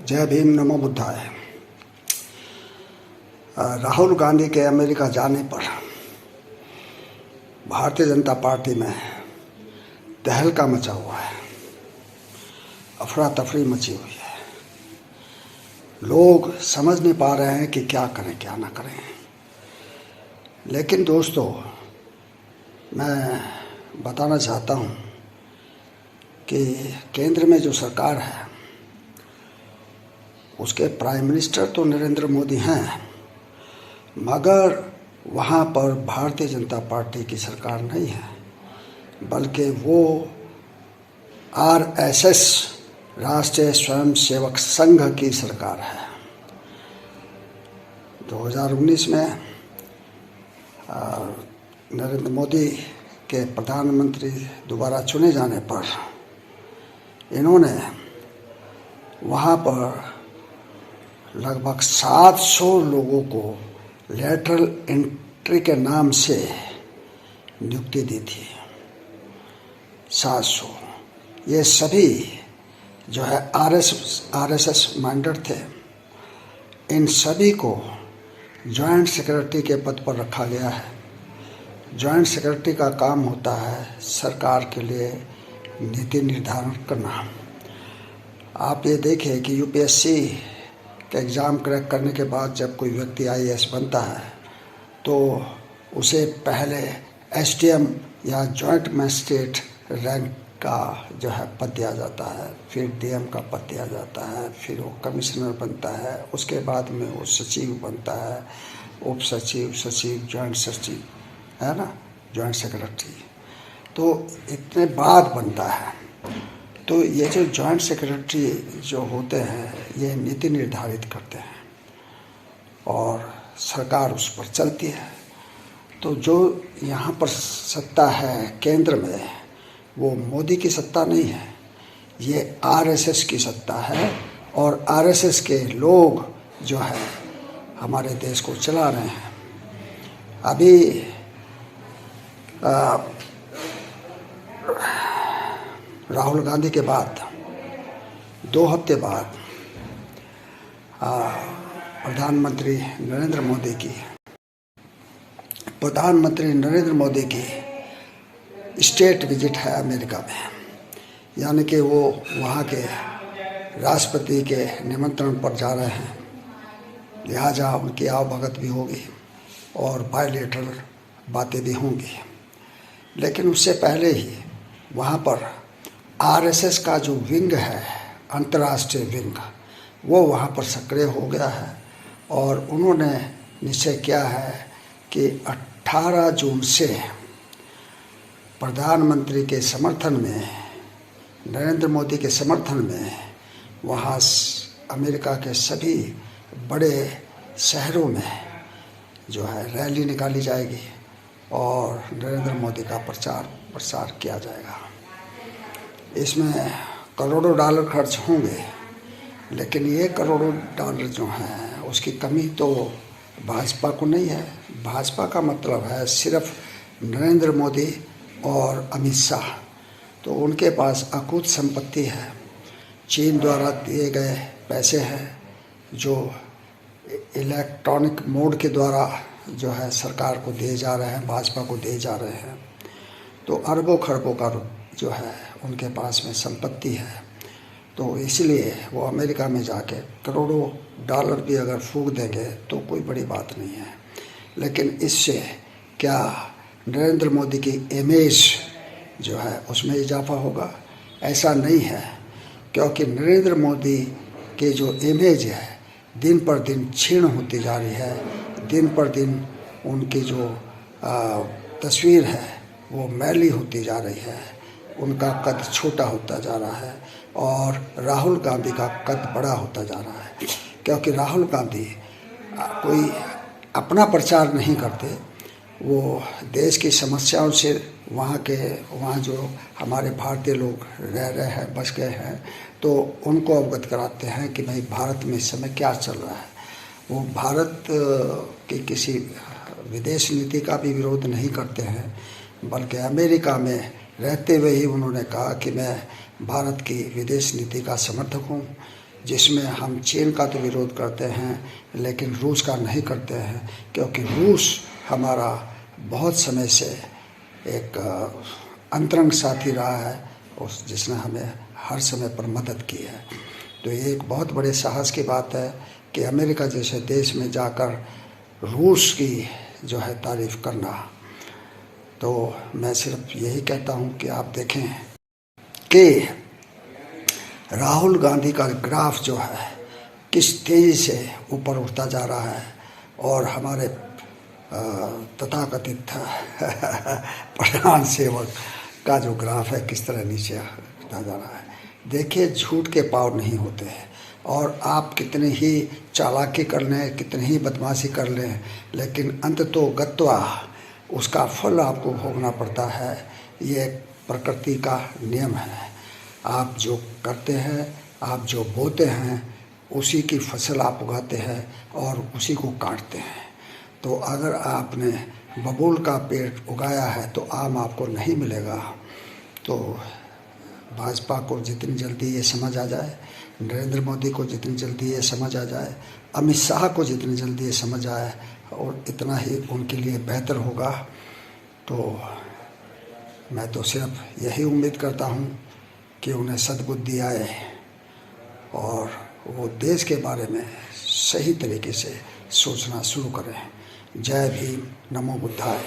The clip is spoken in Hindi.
जय भीम नमो बुद्धाय। राहुल गांधी के अमेरिका जाने पर भारतीय जनता पार्टी में तहलका मचा हुआ है, अफरा तफरी मची हुई है। लोग समझ नहीं पा रहे हैं कि क्या करें क्या ना करें। लेकिन दोस्तों, मैं बताना चाहता हूँ कि केंद्र में जो सरकार है उसके प्राइम मिनिस्टर तो नरेंद्र मोदी हैं, मगर वहाँ पर भारतीय जनता पार्टी की सरकार नहीं है, बल्कि वो आरएसएस राष्ट्रीय स्वयंसेवक संघ की सरकार है। 2019 में नरेंद्र मोदी के प्रधानमंत्री दोबारा चुने जाने पर इन्होंने वहाँ पर लगभग 700 लोगों को लेटरल एंट्री के नाम से नियुक्ति दी थी। 700 ये सभी जो है आरएसएस माइंडेड थे। इन सभी को जॉइंट सेक्रेटरी के पद पर रखा गया है। जॉइंट सेक्रेटरी का काम होता है सरकार के लिए नीति निर्धारण करना। आप ये देखिए कि यूपीएससी के एग्ज़ाम क्रैक करने के बाद जब कोई व्यक्ति आईएएस बनता है तो उसे पहले एसडीएम या जॉइंट मजिस्ट्रेट रैंक का जो है पद दिया जाता है, फिर डीएम का पद दिया जाता है, फिर वो कमिश्नर बनता है, उसके बाद में वो सचिव बनता है, उप सचिव, सचिव, जॉइंट सचिव, है ना, जॉइंट सेक्रेटरी। तो इतने बाद बनता है। तो ये जो जॉइंट सेक्रेटरी जो होते हैं ये नीति निर्धारित करते हैं और सरकार उस पर चलती है। तो जो यहाँ पर सत्ता है केंद्र में, वो मोदी की सत्ता नहीं है, ये आरएसएस की सत्ता है। और आरएसएस के लोग जो है हमारे देश को चला रहे हैं। अभी राहुल गांधी के बाद 2 हफ्ते बाद प्रधानमंत्री नरेंद्र मोदी की स्टेट विजिट है अमेरिका में, यानी कि वो वहाँ के राष्ट्रपति के निमंत्रण पर जा रहे हैं, लिहाजा उनकी आवभगत भी होगी और बायलैटरल बातें भी होंगी। लेकिन उससे पहले ही वहाँ पर आरएसएस का जो विंग है, अंतर्राष्ट्रीय विंग, वो वहाँ पर सक्रिय हो गया है और उन्होंने निश्चय किया है कि 18 जून से प्रधानमंत्री के समर्थन में, नरेंद्र मोदी के समर्थन में वहाँ अमेरिका के सभी बड़े शहरों में जो है रैली निकाली जाएगी और नरेंद्र मोदी का प्रसार किया जाएगा। इसमें करोड़ों डॉलर खर्च होंगे, लेकिन ये करोड़ों डॉलर जो हैं उसकी कमी तो भाजपा को नहीं है। भाजपा का मतलब है सिर्फ नरेंद्र मोदी और अमित शाह। तो उनके पास अकूत संपत्ति है, चीन द्वारा दिए गए पैसे हैं जो इलेक्ट्रॉनिक मोड के द्वारा जो है सरकार को दिए जा रहे हैं, भाजपा को दिए जा रहे हैं। तो अरबों खरबों का जो है उनके पास में संपत्ति है। तो इसलिए वो अमेरिका में जाके करोड़ों डॉलर भी अगर फूंक देंगे तो कोई बड़ी बात नहीं है। लेकिन इससे क्या नरेंद्र मोदी की इमेज जो है उसमें इजाफा होगा? ऐसा नहीं है, क्योंकि नरेंद्र मोदी की जो इमेज है दिन पर दिन क्षीण होती जा रही है। दिन पर दिन उनकी जो तस्वीर है वो मैली होती जा रही है, उनका कद छोटा होता जा रहा है और राहुल गांधी का कद बड़ा होता जा रहा है। क्योंकि राहुल गांधी कोई अपना प्रचार नहीं करते, वो देश की समस्याओं से वहाँ जो हमारे भारतीय लोग रह रहे हैं, बस गए हैं, तो उनको अवगत कराते हैं कि भाई भारत में इस समय क्या चल रहा है। वो भारत की किसी विदेश नीति का भी विरोध नहीं करते हैं, बल्कि अमेरिका में रहते हुए ही उन्होंने कहा कि मैं भारत की विदेश नीति का समर्थक हूँ, जिसमें हम चीन का तो विरोध करते हैं लेकिन रूस का नहीं करते हैं, क्योंकि रूस हमारा बहुत समय से एक अंतरंग साथी रहा है, उस जिसने हमें हर समय पर मदद की है। तो ये एक बहुत बड़े साहस की बात है कि अमेरिका जैसे देश में जाकर रूस की जो है तारीफ़ करना। तो मैं सिर्फ यही कहता हूँ कि आप देखें कि राहुल गांधी का ग्राफ जो है किस तेज़ी से ऊपर उठता जा रहा है, और हमारे तथाकथित प्रधान सेवक का जो ग्राफ है किस तरह नीचे उठता जा रहा है। देखिए, झूठ के पाँव नहीं होते हैं, और आप कितने ही चालाकी कर लें, कितनी ही बदमाशी कर लें, लेकिन अंततो गत्वा उसका फल आपको भोगना पड़ता है। ये प्रकृति का नियम है। आप जो करते हैं, आप जो बोते हैं, उसी की फसल आप उगाते हैं और उसी को काटते हैं। तो अगर आपने बबूल का पेड़ उगाया है तो आम आपको नहीं मिलेगा। तो भाजपा को जितनी जल्दी ये समझ आ जाए, नरेंद्र मोदी को जितनी जल्दी ये समझ आ जाए, अमित शाह को जितनी जल्दी ये समझ आए, और इतना ही उनके लिए बेहतर होगा। तो मैं तो सिर्फ यही उम्मीद करता हूँ कि उन्हें सद्बुद्धि आए और वो देश के बारे में सही तरीके से सोचना शुरू करें। जय भीम, नमो बुद्धाय।